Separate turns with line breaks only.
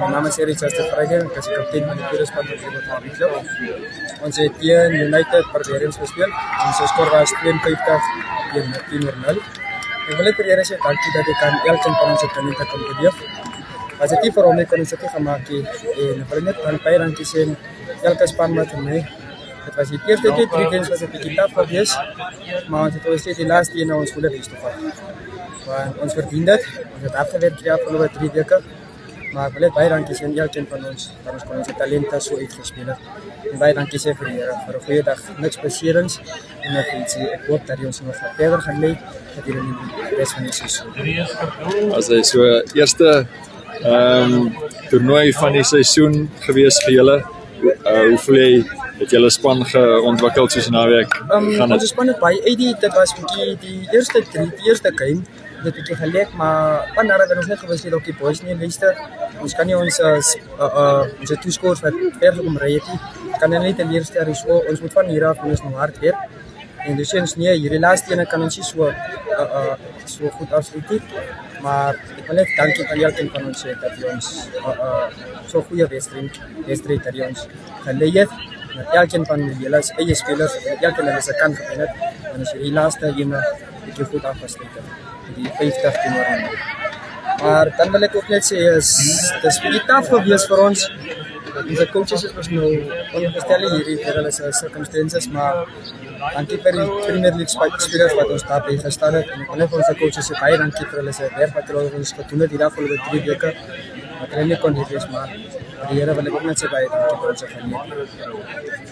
Mijn naam is Erik Chastervrijgen, ik is kapitein van de tweede-span van de Rotary Club. Ons het tegen United Barbarians gespeeld. Onze score was 52 tegen 10-0. Ik wil het eerder zeggen, dankie dat ik aan elkeen van onze talenten kon beleef. Als het niet voor mij kon ik het gemaakt en ik wil net aan bij dankie zijn elke span met mij. Het was de eerste keer 3 games was het een beetje tough geweest, maar het was steeds de laatste keer naar ons volle best te vallen. Want ons verdient het, ons het afgewerkt de afgelopen 3 weken. Maar ik wil het bij dankie zijn elkeen van ons kon onze talenten zo uitgespeeld. En bij dankie zijn voor een goede dag, niks plezierigs. En ik hoop dat hij ons nog verder gaat leiden, dat hij in de rest van het seizoen.
As hy so eerste toernooi van die seisoen gewees vir julle, hoe voel jy het julle span geontwikkel soos naweek gaan
Onze span het baie uit dit was die eerste game dit het gelek, maar wanneer we ons net gewys het op die boys nie luister, ons kan nie onze toeskors wat ver gekom ry het nie, kan nie te leerstel so, ons moet van hier af ons nou hard werk. En dus ons nee, hierdie laaste ene kan ons nie so goed afsluit nie, maar ek wil net dankie aan elkeen van ons sê dat hy ons so goeie wedstryd dat hy ons gelei het. Met elkeen van julle eie spelers, elkeen hulle se kant gewen het, en as hierdie laaste ene bietjie goed afgesluit het. Die 50 teenoor. Maar dan wil ek ook net sê dis baie taaf gewees vir ons. Onze coaches was nou ongestel hierdie vir hulle circumstances, maar dankie vir die Premier League spelers wat ons daar by gestaan het. En ek wil net vir onze coaches sê baie dankie vir hulle se werk wat hulle ons gedoen het die afgelope 3 weke. Wat hulle nie kon hier wees, maar die Here wil ek ook net sê baie dankie vir ons geleentheid.